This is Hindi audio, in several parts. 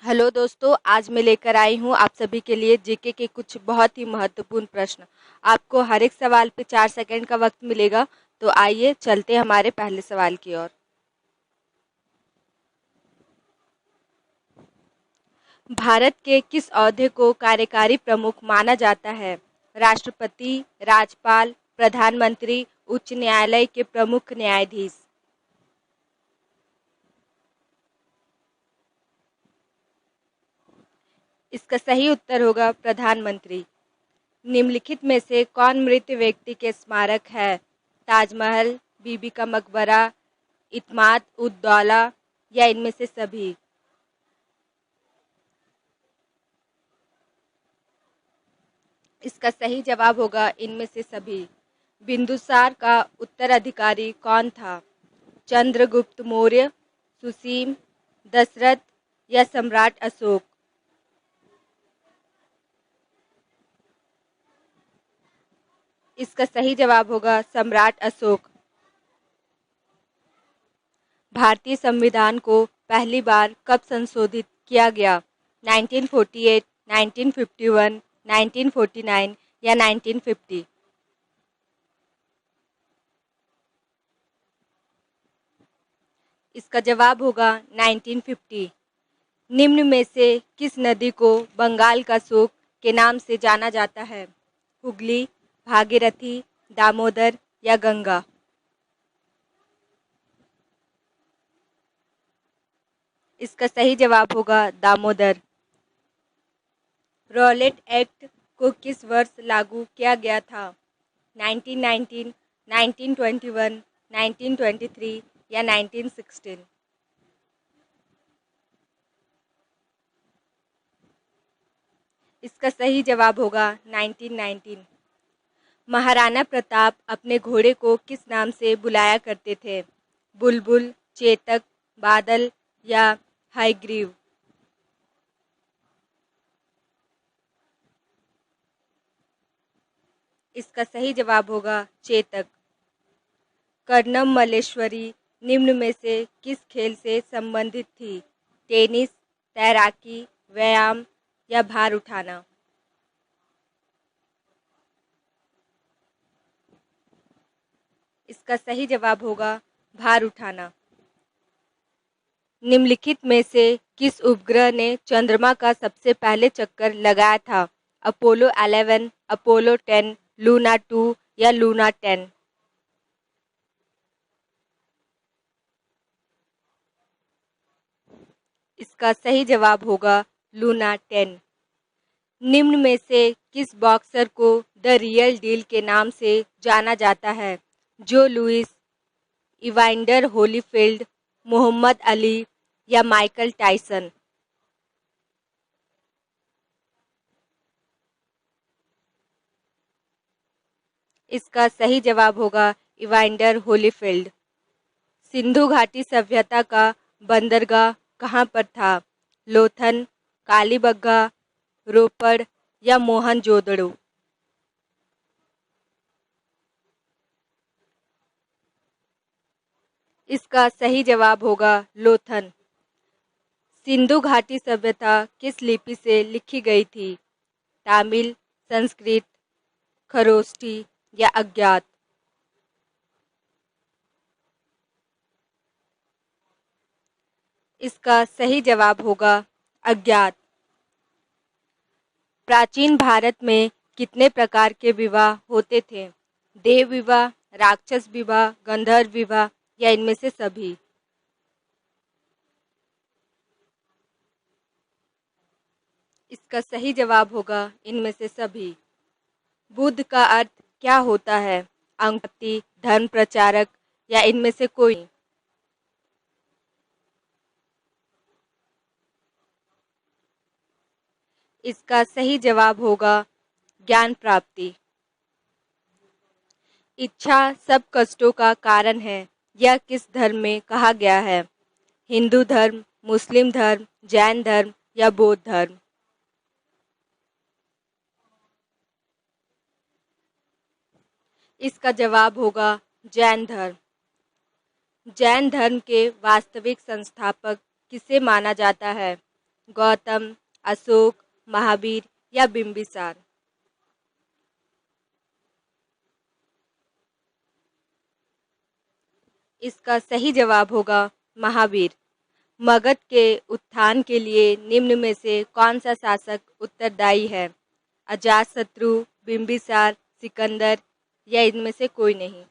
हेलो दोस्तों, आज मैं लेकर आई हूँ आप सभी के लिए जीके के कुछ बहुत ही महत्वपूर्ण प्रश्न। आपको हर एक सवाल पे 4 सेकंड का वक्त मिलेगा। तो आइए चलते हैं हमारे पहले सवाल की ओर। भारत के किस ओहदे को कार्यकारी प्रमुख माना जाता है? राष्ट्रपति, राज्यपाल, प्रधानमंत्री, उच्च न्यायालय के प्रमुख न्यायाधीश। इसका सही उत्तर होगा प्रधानमंत्री। निम्नलिखित में से कौन मृत व्यक्ति के स्मारक है? ताजमहल, बीबी का मकबरा, इत्माद उद दौला या इनमें से सभी। इसका सही जवाब होगा इनमें से सभी। बिंदुसार का उत्तराधिकारी कौन था? चंद्रगुप्त मौर्य, सुसीम, दशरथ या सम्राट अशोक। इसका सही जवाब होगा सम्राट अशोक। भारतीय संविधान को पहली बार कब संशोधित किया गया? 1948, 1951, 1949 या 1950। इसका जवाब होगा 1950। निम्न में से किस नदी को बंगाल का शोक के नाम से जाना जाता है? हुगली, भागीरथी, दामोदर या गंगा। इसका सही जवाब होगा दामोदर। रॉलेट एक्ट को किस वर्ष लागू किया गया था? 1919, 1921, 1923 या 1916। इसका सही जवाब होगा 1919। महाराणा प्रताप अपने घोड़े को किस नाम से बुलाया करते थे? बुलबुल, चेतक, बादल या हयग्रीव। इसका सही जवाब होगा चेतक। कर्णम मल्लेश्वरी निम्न में से किस खेल से संबंधित थी? टेनिस, तैराकी, व्यायाम या भार उठाना। इसका सही जवाब होगा भार उठाना। निम्नलिखित में से किस उपग्रह ने चंद्रमा का सबसे पहले चक्कर लगाया था? अपोलो 11, अपोलो 10, लूना 2 या लूना 10। इसका सही जवाब होगा लूना 10। निम्न में से किस बॉक्सर को द रियल डील के नाम से जाना जाता है? Joe Louis, Evander Holyfield, Muhammad Ali या माइकल टाइसन। इसका सही जवाब होगा इवांडर होलीफील्ड। सिंधु घाटी सभ्यता का बंदरगाह कहाँ पर था? लोथल, कालीबंगा, रोपड़ या मोहनजोदड़ो। इसका सही जवाब होगा लोथल। सिंधु घाटी सभ्यता किस लिपि से लिखी गई थी? तमिल, संस्कृत, खरोष्ठी या अज्ञात। इसका सही जवाब होगा अज्ञात। प्राचीन भारत में कितने प्रकार के विवाह होते थे? देव विवाह, राक्षस विवाह, गंधर्व विवाह या इनमें से सभी। इसका सही जवाब होगा इनमें से सभी। बुद्ध का अर्थ क्या होता है? अंगपति, धर्म प्रचारक या इनमें से कोई। इसका सही जवाब होगा ज्ञान प्राप्ति। इच्छा सब कष्टों का कारण है, यह किस धर्म में कहा गया है? हिंदू धर्म, मुस्लिम धर्म, जैन धर्म या बौद्ध धर्म। इसका जवाब होगा जैन धर्म। जैन धर्म के वास्तविक संस्थापक किसे माना जाता है? गौतम, अशोक, महावीर या बिंबिसार? इसका सही जवाब होगा महावीर। मगध के उत्थान के लिए निम्न में से कौन सा शासक उत्तरदायी है? अजातशत्रु, बिंबिसार, सिकंदर या इनमें से कोई नहीं?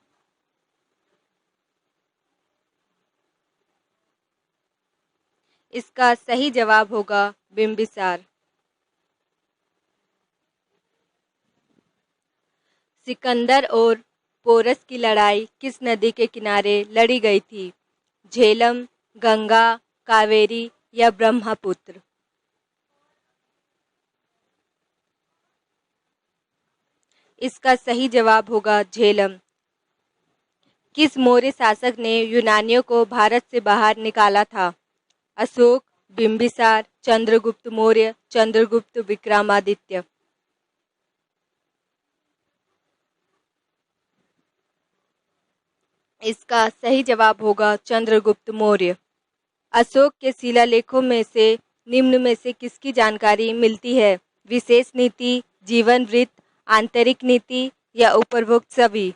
इसका सही जवाब होगा बिंबिसार। सिकंदर और पोरस की लड़ाई किस नदी के किनारे लड़ी गई थी? झेलम, गंगा, कावेरी या ब्रह्मपुत्र? इसका सही जवाब होगा झेलम। किस मौर्य शासक ने यूनानियों को भारत से बाहर निकाला था? अशोक, बिंबिसार, चंद्रगुप्त मौर्य, चंद्रगुप्त विक्रमादित्य? इसका सही जवाब होगा चंद्रगुप्त मौर्य। अशोक के शिलालेखों में से निम्न में से किसकी जानकारी मिलती है? विशेष नीति, जीवन वृत्त, आंतरिक नीति या उपरोक्त सभी?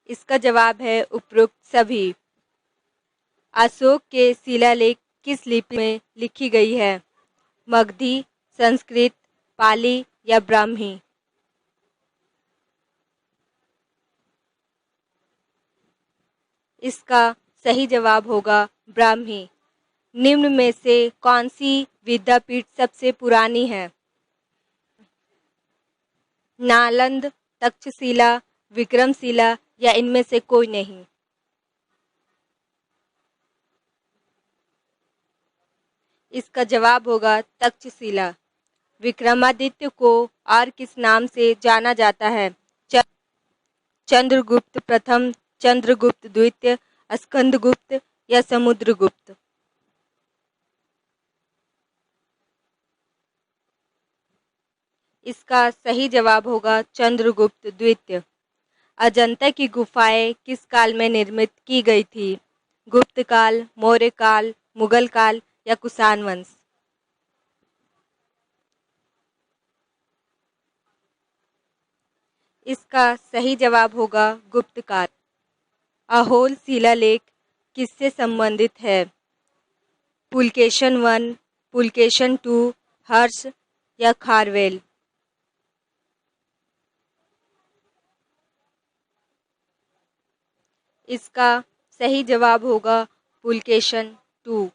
इसका जवाब है उपरोक्त सभी। अशोक के शिलालेख किस लिपि में लिखी गई है? मगधी, संस्कृत, पाली या ब्राह्मी? इसका सही जवाब होगा ब्राह्मी। निम्न में से कौन सी विद्यापीठ सबसे पुरानी है? नालंद, तक्षशिला, विक्रमशिला या इनमें से कोई नहीं? इसका जवाब होगा तक्षशिला। विक्रमादित्य को और किस नाम से जाना जाता है? च- चंद्रगुप्त प्रथम, चंद्रगुप्त द्वितीय, स्कंदगुप्त या समुद्रगुप्त? इसका सही जवाब होगा चंद्रगुप्त द्वितीय। अजंता की गुफाएं किस काल में निर्मित की गई थी? गुप्त काल, मौर्य काल, मुगल काल या कुषाण वंश? इसका सही जवाब होगा गुप्त काल। अहोल शिलालेख किससे संबंधित है? पुलकेशन वन, पुलकेशन टू, हर्ष या खारवेल? इसका सही जवाब होगा पुलकेशन टू।